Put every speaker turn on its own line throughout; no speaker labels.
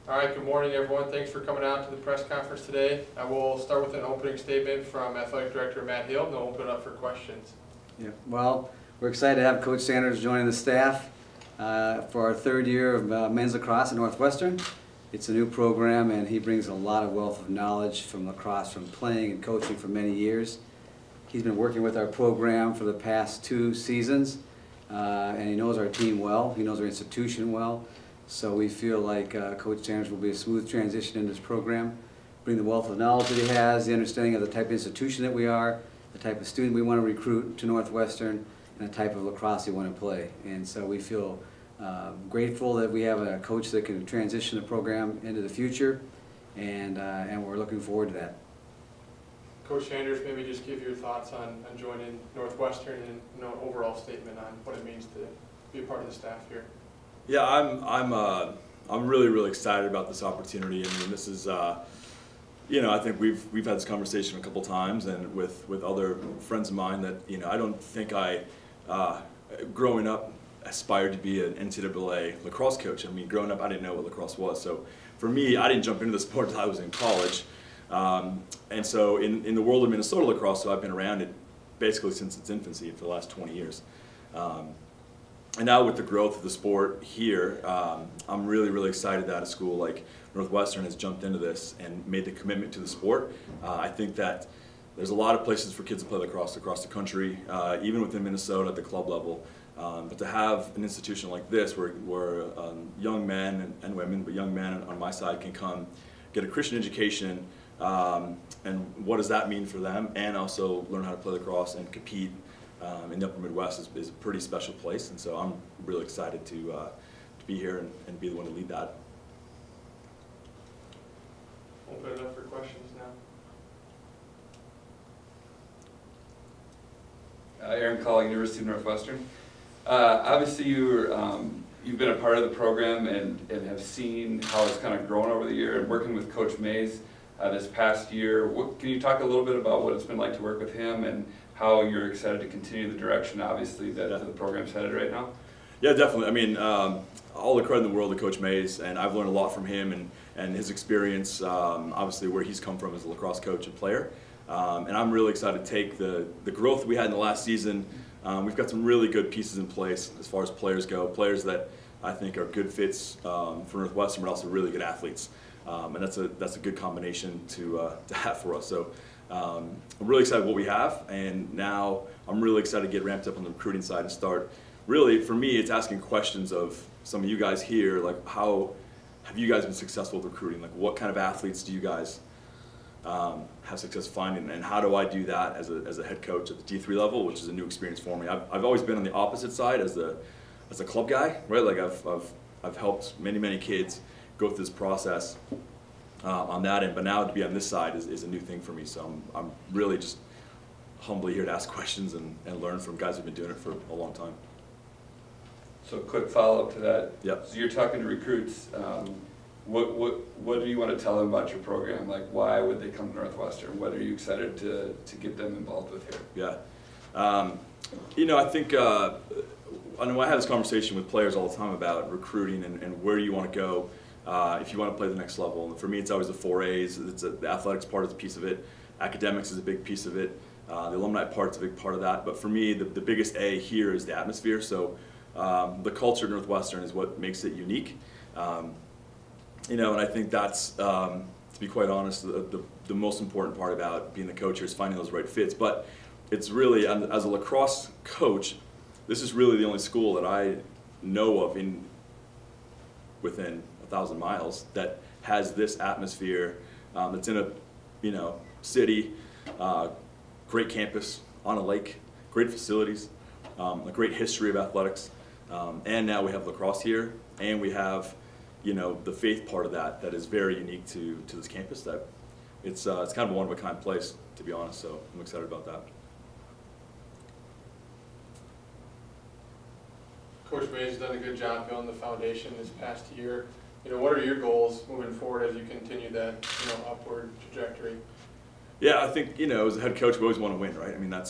All right, good morning, everyone. Thanks for coming out to the press conference today. I will start with an opening statement from Athletic Director Matt Hill, and then we'll open it up for questions.
Yeah, well, we're excited to have Coach Sanders joining the staff for our third year of men's lacrosse at Northwestern. It's a new program, and he brings a lot of wealth of knowledge from lacrosse, from playing and coaching for many years. He's been working with our program for the past 2 seasons, and he knows our team well. He knows our institution well. So we feel like Coach Sanders will be a smooth transition in this program, bring the wealth of knowledge that he has, the understanding of the type of institution that we are, the type of student we want to recruit to Northwestern, and the type of lacrosse we want to play. And so we feel grateful that we have a coach that can transition the program into the future, and we're looking forward to that.
Coach Sanders, maybe just give your thoughts on joining Northwestern and an overall statement on what it means to be a part of the staff here.
Yeah, I'm really excited about this opportunity. I mean, this is you know, I think we've had this conversation a couple times, and with other friends of mine, that I don't think I growing up aspired to be an NCAA lacrosse coach. I mean, growing up I didn't know what lacrosse was, so for me I didn't jump into the sport until I was in college, and so in the world of Minnesota lacrosse, so I've been around it basically since its infancy for the last 20 years. And now with the growth of the sport here, I'm really excited that a school like Northwestern has jumped into this and made the commitment to the sport. I think that there's a lot of places for kids to play lacrosse across the country, even within Minnesota at the club level. But to have an institution like this where young men and women, but young men on my side, can come get a Christian education, and what does that mean for them, and also learn how to play lacrosse and compete in the upper Midwest is a pretty special place. And so I'm really excited to be here and be the one to lead that.
Open it up for questions now.
Aaron Colling, University of Northwestern. Obviously you've been a part of the program and have seen how it's kind of grown over the year, and working with Coach Mays this past year. Can you talk a little bit about what it's been like to work with him, and how you're excited to continue the direction, obviously, that the program's headed right now? Yeah,
definitely. I mean, all the credit in the world to Coach Mays, and I've learned a lot from him and his experience, obviously where he's come from as a lacrosse coach and player. And I'm really excited to take the growth we had in the last season. We've got some really good pieces in place as far as players go, players that I think are good fits for Northwestern, but also really good athletes. And that's a good combination to have for us. So I'm really excited what we have, and now I'm really excited to get ramped up on the recruiting side and start. Really, for me, it's asking questions of some of you guys here, like, how have you guys been successful with recruiting? Like, what kind of athletes do you guys have success finding, and how do I do that as a head coach at the D3 level, which is a new experience for me. I've always been on the opposite side as a club guy, right? Like I've helped many kids go through this process on that end, but now to be on this side is a new thing for me. So I'm really just humbly here to ask questions and learn from guys who've been doing it for a long time.
So quick follow-up to that.
Yep.
So you're talking to recruits. What do you want to tell them about your program? Like, why would they come to Northwestern? What are you excited to get them involved with here?
Yeah. I think I know I have this conversation with players all the time about recruiting and where you want to go if you want to play the next level. And for me, it's always the 4 A's. The athletics part is a piece of it. Academics is a big piece of it. The alumni part's a big part of that. But for me, the biggest A here is the atmosphere. So the culture at Northwestern is what makes it unique. And I think that's, to be quite honest, the most important part about being the coach here is finding those right fits. But it's really, as a lacrosse coach, this is really the only school that I know of within 1,000 miles that has this atmosphere, that's in a city, great campus, on a lake, great facilities, a great history of athletics, and now we have lacrosse here, and we have the faith part of that is very unique to this campus. That it's kind of a one-of-a-kind place, to be honest. So I'm excited about that.
Coach Mays has done a good job building the foundation this past year. What are your goals moving forward as you continue that upward trajectory?
Yeah, I think as a head coach, we always want to win, right? I mean, I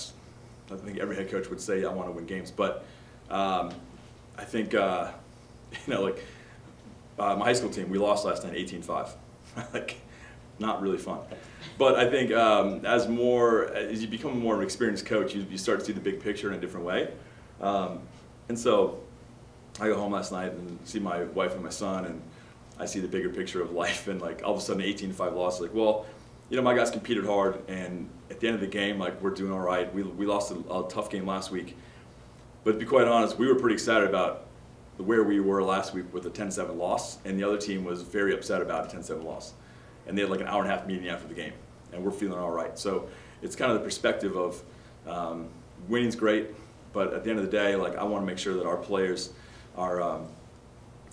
think every head coach would say, I want to win games. But I think like my high school team, we lost last night 18-5. Like, not really fun. But I think as you become a more experienced coach, you start to see the big picture in a different way. And so I go home last night and see my wife and my son, and I see the bigger picture of life, and like all of a sudden 18-5 loss, like, well, you know, my guys competed hard, and at the end of the game, like, we're doing all right. We lost a tough game last week, but to be quite honest, we were pretty excited about where we were last week with a 10-7 loss, and the other team was very upset about a 10-7 loss. And they had like an hour-and-a-half meeting after the game, and we're feeling all right. So it's kind of the perspective of winning's great, but at the end of the day, like, I want to make sure that our players are,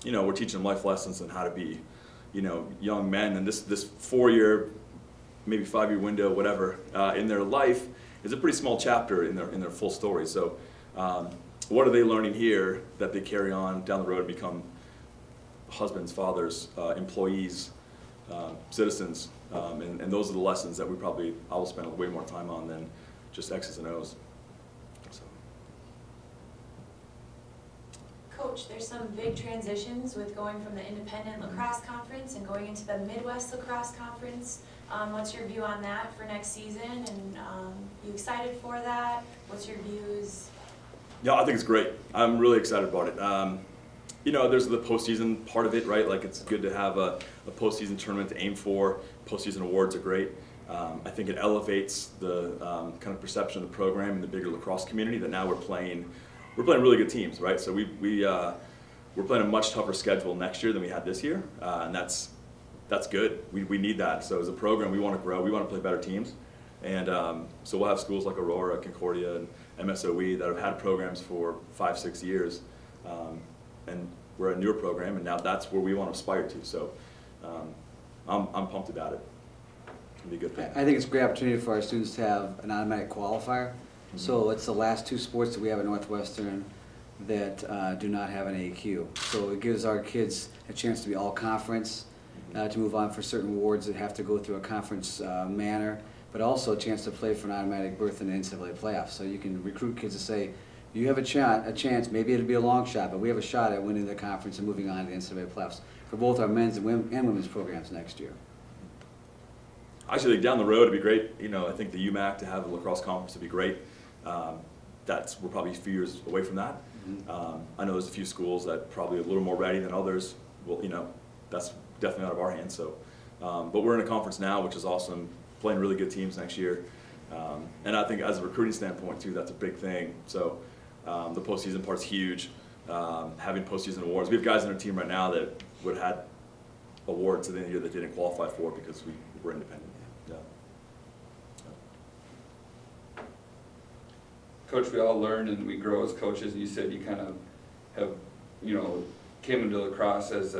you know, we're teaching them life lessons and how to be, you know, young men. And this 4-year, maybe 5-year window, whatever, in their life is a pretty small chapter in their full story. So what are they learning here that they carry on down the road and become husbands, fathers, employees, citizens, and those are the lessons that I will spend way more time on than just X's and O's. So.
Coach, there's some big transitions with going from the Independent Lacrosse Conference and going into the Midwest Lacrosse Conference. What's your view on that for next season, and you excited for that? What's your views?
Yeah, I think it's great. I'm really excited about it. You know, there's the postseason part of it, right? Like, it's good to have a postseason tournament to aim for. Postseason awards are great. I think it elevates the kind of perception of the program in the bigger lacrosse community that now we're playing really good teams, right? So we're playing a much tougher schedule next year than we had this year, and that's good. We need that. So as a program, we want to grow. We want to play better teams, and so we'll have schools like Aurora, Concordia, and MSOE that have had programs for 5-6 years. And we're a newer program, and now that's where we want to aspire to. So I'm pumped about it. It'll be a good thing.
I think it's a great opportunity for our students to have an automatic qualifier. Mm-hmm. So it's the last 2 sports that we have at Northwestern that do not have an AQ. So it gives our kids a chance to be all conference, to move on for certain awards that have to go through a conference manner, but also a chance to play for an automatic berth in the NCAA playoffs. So you can recruit kids to say, you have a chance, maybe it'll be a long shot, but we have a shot at winning the conference and moving on to the NCAA playoffs for both our men's and women's programs next year.
Actually, down the road, it'd be great. You know, I think the UMAC to have a lacrosse conference would be great. We're probably a few years away from that. Mm-hmm. I know there's a few schools that probably a little more ready than others. Well, you know, that's definitely out of our hands. So, but we're in a conference now, which is awesome. Playing really good teams next year, and I think as a recruiting standpoint too, that's a big thing. So. The postseason part's huge. Having postseason awards. We have guys on our team right now that would have had awards at the end of the year that didn't qualify for because we were independent. Yeah.
Coach, we all learn and we grow as coaches. You said you kind of have, you know, came into lacrosse as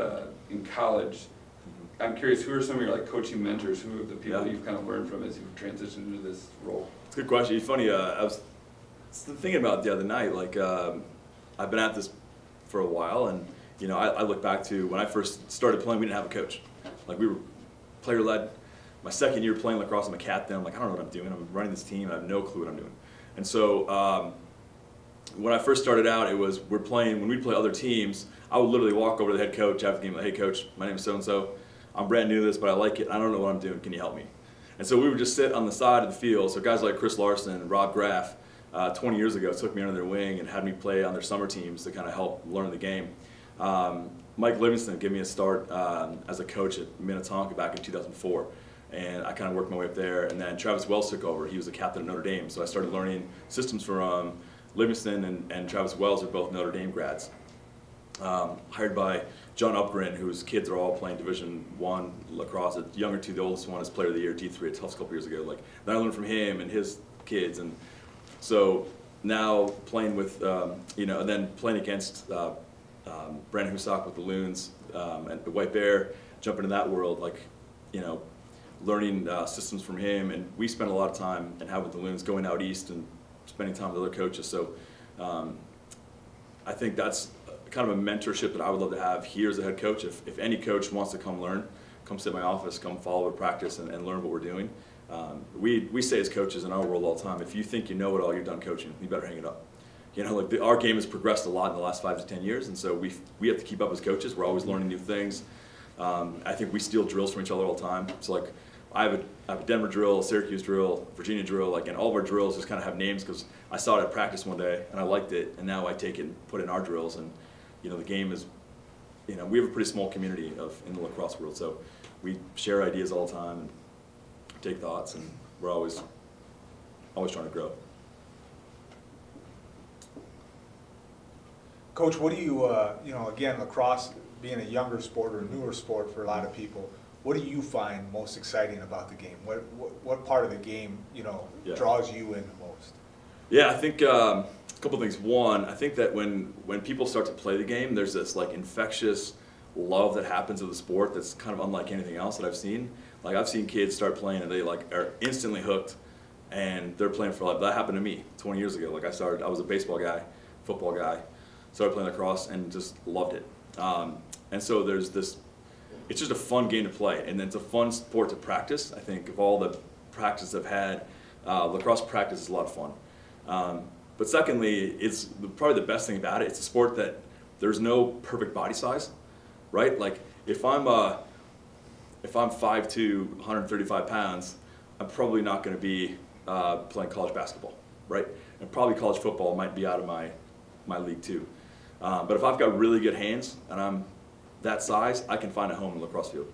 in college. Mm-hmm. I'm curious, who are some of your like coaching mentors? Who are the people you've kind of learned from as you've transitioned into this role?
It's a good question. It's funny. I was thinking about it the other night. Like, I've been at this for a while, and you know, I look back to when I first started playing. We didn't have a coach. Like, we were player-led. My second year playing lacrosse, I'm a captain. I'm like, I don't know what I'm doing. I'm running this team. I have no clue what I'm doing. And so when I first started out, it was when we play other teams, I would literally walk over to the head coach after the game, like, hey coach, my name is so-and-so. I'm brand new to this, but I like it. I don't know what I'm doing. Can you help me? And so we would just sit on the side of the field. So guys like Chris Larson and Rob Graff, 20 years ago, took me under their wing and had me play on their summer teams to kind of help learn the game. Mike Livingston gave me a start as a coach at Minnetonka back in 2004, and I kind of worked my way up there. And then Travis Wells took over. He was a captain at Notre Dame, so I started learning systems from Livingston and Travis Wells are both Notre Dame grads. Hired by John Upgren, whose kids are all playing Division I lacrosse. The younger two, the oldest one is Player of the Year, D3 at Tufts a couple years ago. Like, then I learned from him and his kids, and so now playing with, you know, and then playing against Brandon Husak with the Loons and the White Bear, jumping into that world, like, you know, learning systems from him. And we spent a lot of time and have with the Loons going out east and spending time with other coaches. So I think that's kind of a mentorship that I would love to have here as a head coach. If any coach wants to come learn, come sit in my office, come follow a practice and learn what we're doing. We say as coaches in our world all the time, if you think you know it all, you're done coaching. You better hang it up. you know, like our game has progressed a lot in the last 5 to 10 years, and so we have to keep up as coaches. We're always learning new things. I think we steal drills from each other all the time. So like, I have a Denver drill, a Syracuse drill, Virginia drill, like, and all of our drills just kind of have names because I saw it at practice one day and I liked it, and now I take it and put it in our drills. And you know, the game is, you know, we have a pretty small community in the lacrosse world, so we share ideas all the time and take thoughts, and we're always trying to grow.
Coach, what do you, you know, again, lacrosse being a younger sport or a newer sport for a lot of people, what do you find most exciting about the game? What part of the game, you know, draws you in the most? Yeah,
I think a couple things. One, I think that when people start to play the game, there's this like infectious love that happens with the sport that's kind of unlike anything else that I've seen. Like, I've seen kids start playing and they like are instantly hooked, and they're playing for life. That happened to me 20 years ago. Like, I was a baseball guy, football guy, started playing lacrosse and just loved it. And so there's this, it's just a fun game to play, and it's a fun sport to practice. I think of all the practice I've had, lacrosse practice is a lot of fun. But secondly, it's probably the best thing about it. It's a sport that there's no perfect body size, right? Like, if I'm 5'2", 135 pounds, I'm probably not going to be playing college basketball, right? And probably college football might be out of my league too. But if I've got really good hands and I'm that size, I can find a home in the lacrosse field.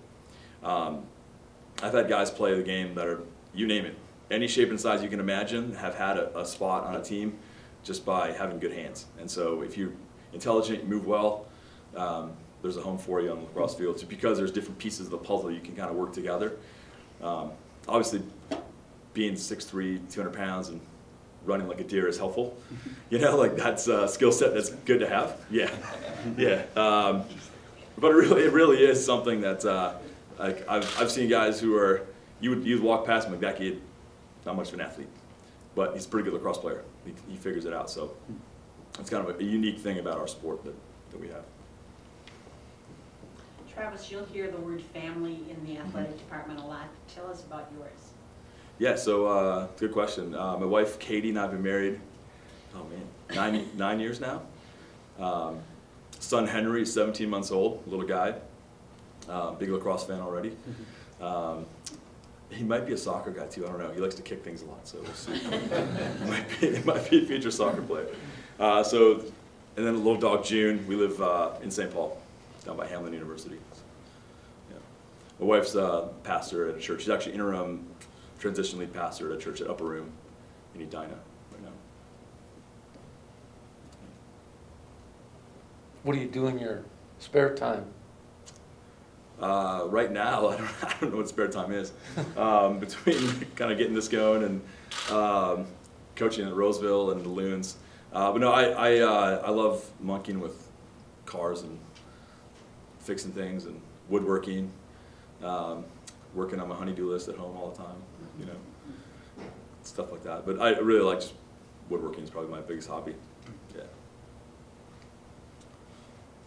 I've had guys play the game that are, you name it, any shape and size you can imagine, have had a spot on a team just by having good hands. And so if you're intelligent, you move well, there's a home for you on the lacrosse field. It's because there's different pieces of the puzzle you can kind of work together. Obviously, being 6'3", 200 pounds and running like a deer is helpful. You know, like, that's a skill set that's good to have. Yeah, yeah. But it really is something that like I've seen guys who are, you'd walk past him like, that kid, not much of an athlete, but he's a pretty good lacrosse player. He figures it out. So it's kind of a unique thing about our sport that we have.
Travis, you'll hear the word family in the athletic department a lot. Tell us about yours.
Yeah, so good question. My wife Katie and I have been married, oh man, nine years now. Son Henry is 17 months old, little guy, big lacrosse fan already. He might be a soccer guy too, I don't know. He likes to kick things a lot, so we'll see. He might be a future soccer player. And then a little dog June. We live in St. Paul, down by Hamlin University. Yeah. My wife's a pastor at a church. She's actually interim transition lead pastor at a church at Upper Room in Edina right now.
What do you do in your spare time?
Right now, I don't know what spare time is. Between kind of getting this going and coaching at Roseville and the Loons. But no, I love monkeying with cars and fixing things and woodworking, working on my honey-do list at home all the time, you know, stuff like that. But I really like just woodworking is probably my biggest hobby. Yeah.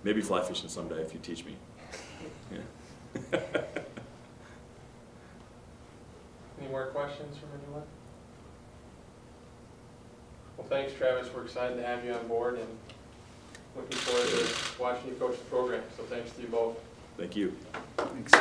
Maybe fly fishing someday if you teach me. Yeah.
Any more questions from anyone? Well, thanks, Travis. We're excited to have you on board and looking forward to watching you coach the program. So thanks to you both.
Thank you.
Thanks.